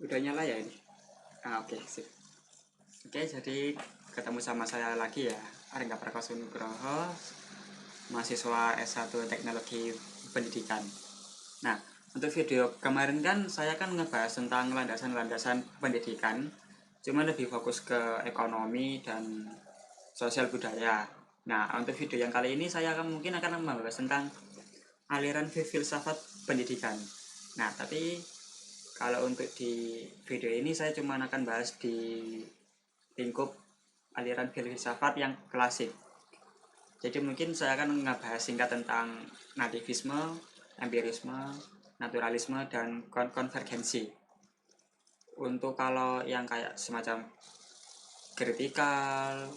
Udah nyala ya ini? Oke, sip. Oke, jadi ketemu sama saya lagi ya, Arengga Prakoso Nugroho, mahasiswa S1 Teknologi Pendidikan. Nah, untuk video kemarin kan saya kan ngebahas tentang landasan-landasan pendidikan, cuma lebih fokus ke ekonomi dan sosial budaya. Nah, untuk video yang kali ini saya mungkin akan membahas tentang aliran filsafat pendidikan. Nah, tapi kalau untuk di video ini saya cuma akan bahas di lingkup aliran filsafat yang klasik. Jadi mungkin saya akan ngebahas singkat tentang nativisme, empirisme, naturalisme, dan konvergensi. Untuk kalau yang kayak semacam kritikal,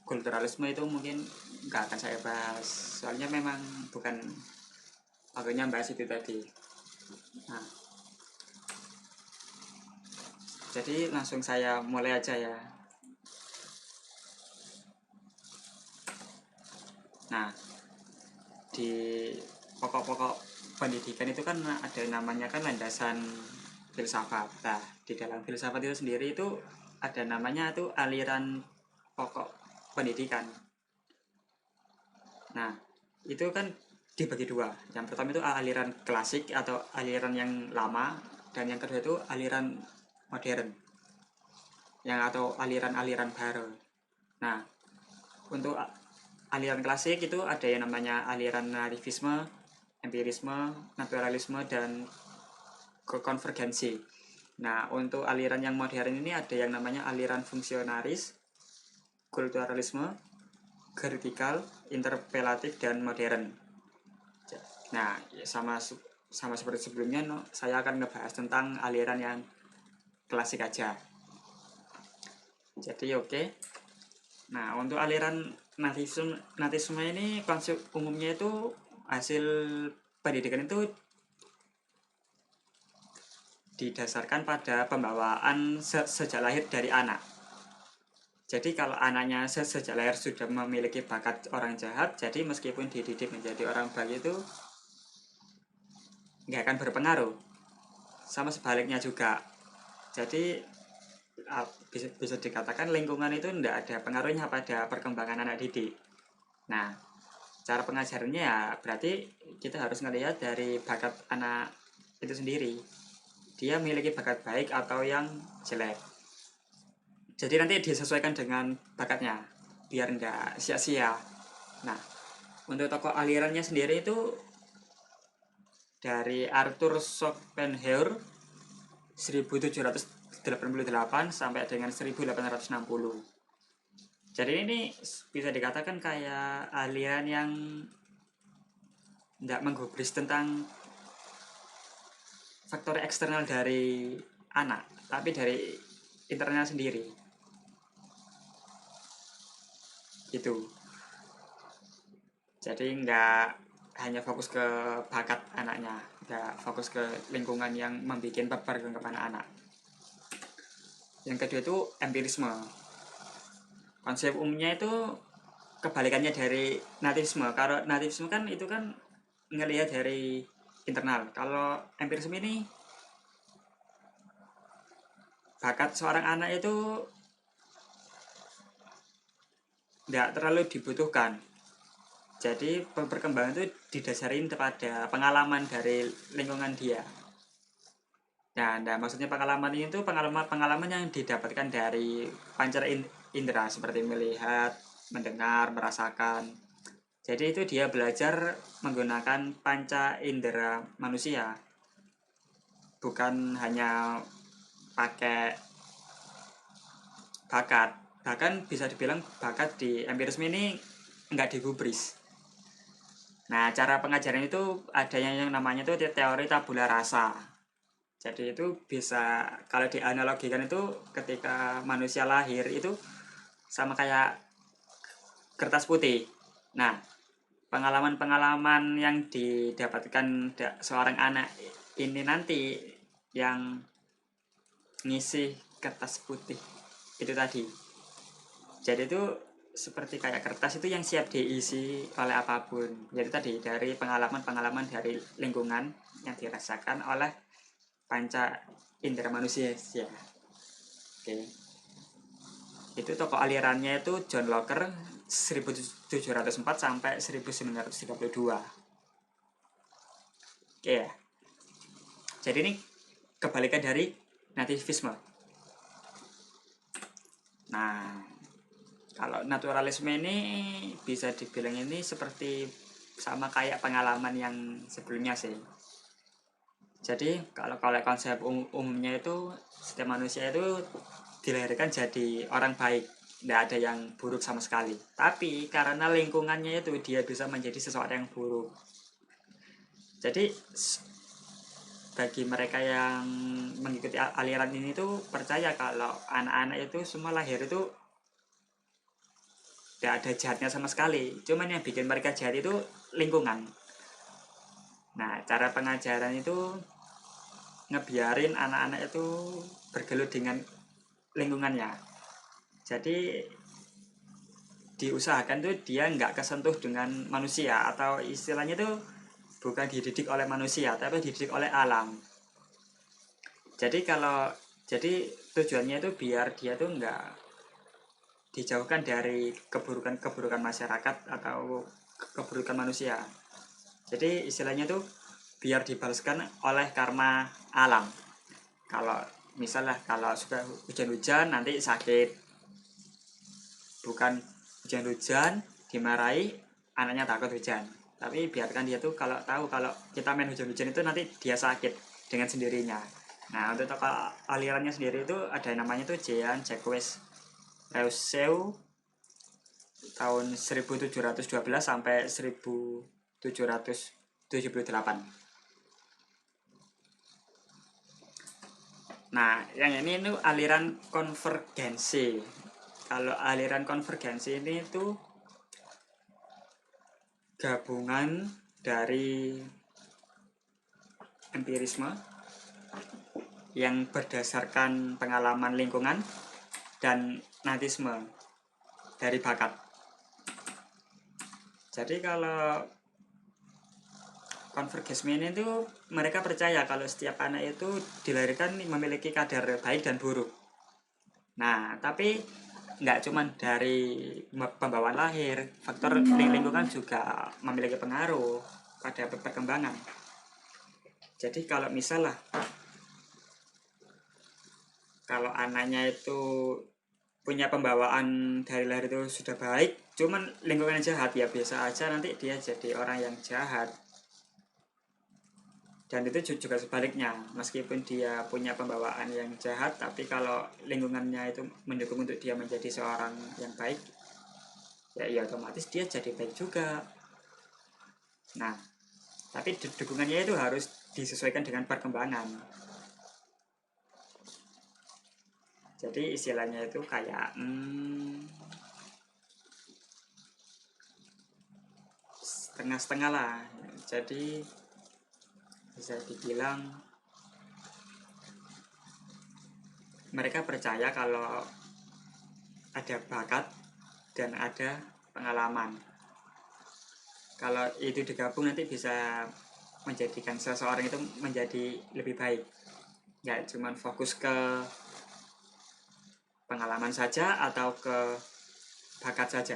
kulturalisme itu mungkin nggak akan saya bahas. Soalnya memang bukan waktunya bahas itu tadi. Nah, jadi langsung saya mulai aja ya. Nah, di pokok-pokok pendidikan itu kan ada namanya kan landasan filsafat. Nah, di dalam filsafat itu sendiri itu ada namanya itu aliran pokok pendidikan. Nah, itu kan dibagi dua. Yang pertama itu aliran klasik atau aliran yang lama, dan yang kedua itu aliran modern, yang atau aliran-aliran baru. Nah, untuk aliran klasik itu ada yang namanya aliran nativisme, empirisme, naturalisme, dan konvergensi. Nah, untuk aliran yang modern ini ada yang namanya aliran fungsionaris, kulturalisme, kritikal, interpelatif, dan modern. Nah, sama seperti sebelumnya, saya akan ngebahas tentang aliran yang klasik aja. Jadi oke. Nah, untuk aliran natisme ini konsep umumnya itu hasil pendidikan itu didasarkan pada pembawaan sejak lahir dari anak. Jadi kalau anaknya sejak lahir sudah memiliki bakat orang jahat, jadi meskipun dididik menjadi orang baik itu nggak akan berpengaruh. Sama sebaliknya juga. Jadi bisa dikatakan lingkungan itu tidak ada pengaruhnya pada perkembangan anak didik. Nah, cara pengajarannya ya berarti kita harus ngelihat dari bakat anak itu sendiri. Dia memiliki bakat baik atau yang jelek. Jadi nanti disesuaikan dengan bakatnya, biar nggak sia-sia. Nah, untuk tokoh alirannya sendiri itu dari Arthur Schopenhauer 1788 sampai dengan 1860. Jadi ini bisa dikatakan kayak aliran yang tidak menggubris tentang faktor eksternal dari anak, tapi dari internal sendiri. Gitu. Jadi nggak hanya fokus ke bakat anaknya, nggak fokus ke lingkungan yang membuat beban kepada anak. Yang kedua itu empirisme. Konsep umumnya itu kebalikannya dari nativisme. Kalau nativisme kan itu kan ngelihat dari internal. Kalau empirisme ini bakat seorang anak itu tidak terlalu dibutuhkan. Jadi perkembangan itu didasarin kepada pengalaman dari lingkungan dia. Nah, maksudnya pengalaman ini itu pengalaman yang didapatkan dari pancar indera seperti melihat, mendengar, merasakan. Jadi itu dia belajar menggunakan panca indera manusia, bukan hanya pakai bakat. Bahkan bisa dibilang bakat di empirisme ini nggak digubris. Nah, cara pengajaran itu ada yang namanya itu teori tabula rasa. Jadi itu bisa kalau dianalogikan itu ketika manusia lahir itu sama kayak kertas putih. Nah, pengalaman-pengalaman yang didapatkan seorang anak ini nanti yang ngisi kertas putih itu tadi. Jadi itu seperti kayak kertas itu yang siap diisi oleh apapun. Jadi tadi dari pengalaman-pengalaman dari lingkungan yang dirasakan oleh panca indera manusia ya. Oke. Itu tokoh alirannya itu John Locke 1704 sampai 1932. Oke ya. Jadi ini kebalikan dari nativisme. Nah, kalau naturalisme ini bisa dibilang ini seperti sama kayak pengalaman yang sebelumnya sih. Jadi kalau konsep umumnya itu setiap manusia itu dilahirkan jadi orang baik, tidak ada yang buruk sama sekali. Tapi karena lingkungannya itu dia bisa menjadi seseorang yang buruk. Jadi bagi mereka yang mengikuti aliran ini tuh percaya kalau anak-anak itu semua lahir itu tidak ada jahatnya sama sekali. Cuman yang bikin mereka jahat itu lingkungan. Nah, cara pengajaran itu ngebiarin anak-anak itu bergelut dengan lingkungannya. Jadi diusahakan tuh dia nggak kesentuh dengan manusia, atau istilahnya tuh bukan dididik oleh manusia tapi dididik oleh alam. Jadi tujuannya itu biar dia tuh nggak dijauhkan dari keburukan masyarakat atau keburukan manusia. Jadi istilahnya tuh biar dibalaskan oleh karma alam. Kalau misalnya kalau suka hujan-hujan nanti sakit, bukan hujan-hujan dimarahi anaknya takut hujan, tapi biarkan dia tuh kalau tahu kalau kita main hujan-hujan itu nanti dia sakit dengan sendirinya. Nah, untuk tokoh alirannya sendiri itu ada namanya tuh Jean Jacques Rousseau tahun 1712 sampai 1778. Nah, yang ini itu aliran konvergensi. Kalau aliran konvergensi ini itu gabungan dari empirisme yang berdasarkan pengalaman lingkungan dan natisme dari bakat. Jadi kalau konvergensi ini tuh mereka percaya kalau setiap anak itu dilahirkan memiliki kadar baik dan buruk. Nah, tapi nggak cuma dari pembawaan lahir, faktor lingkungan juga memiliki pengaruh pada perkembangan. Jadi kalau misalnya kalau anaknya itu punya pembawaan dari lahir itu sudah baik, cuman lingkungan jahat, ya biasa aja nanti dia jadi orang yang jahat. Dan itu juga sebaliknya, meskipun dia punya pembawaan yang jahat, tapi kalau lingkungannya itu mendukung untuk dia menjadi seorang yang baik, ya otomatis dia jadi baik juga. Nah, tapi dukungannya itu harus disesuaikan dengan perkembangan. Jadi istilahnya itu kayak setengah-setengah lah. Jadi bisa dibilang mereka percaya kalau ada bakat dan ada pengalaman. Kalau itu digabung nanti bisa menjadikan seseorang itu menjadi lebih baik. Ya cuman fokus ke pengalaman saja atau ke bakat saja.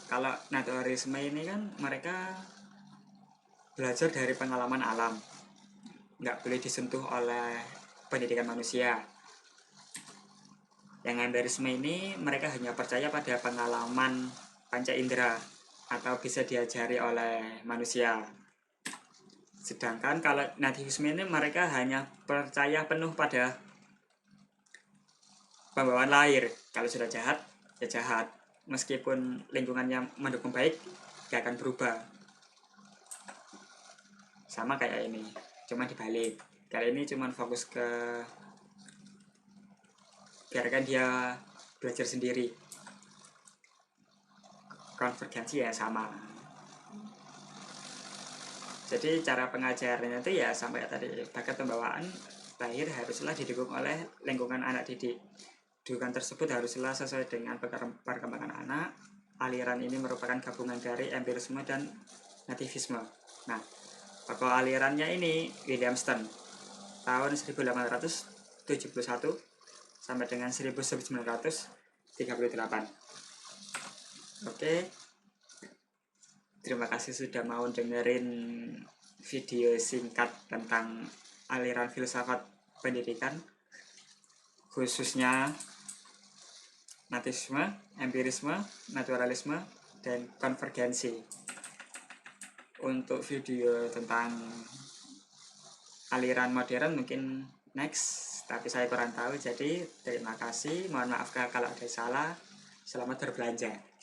Kalau naturalisme ini kan mereka belajar dari pengalaman alam, nggak boleh disentuh oleh pendidikan manusia. Yang empirisme ini mereka hanya percaya pada pengalaman panca indera atau bisa diajari oleh manusia. Sedangkan kalau nativisme ini mereka hanya percaya penuh pada pembawaan lahir. Kalau sudah jahat, ya jahat. Meskipun lingkungannya mendukung baik, gak akan berubah. Sama kayak ini, cuma dibalik. Kali ini cuma fokus ke biarkan dia belajar sendiri. Konvergensi ya sama. Jadi cara pengajarannya itu ya sampai tadi, bakat pembawaan lahir haruslah didukung oleh lingkungan anak didik. Dukungan tersebut haruslah sesuai dengan perkembangan anak. Aliran ini merupakan gabungan dari empirisme dan nativisme. Nah, tokoh alirannya ini William Stern. tahun 1871 sampai dengan 1938. Oke, terima kasih sudah mau dengerin video singkat tentang aliran filsafat pendidikan, khususnya natisme, empirisme, naturalisme, dan konvergensi. Untuk video tentang aliran modern mungkin next, tapi saya kurang tahu. Jadi terima kasih, mohon maaf kalau ada salah. Selamat berbelanja.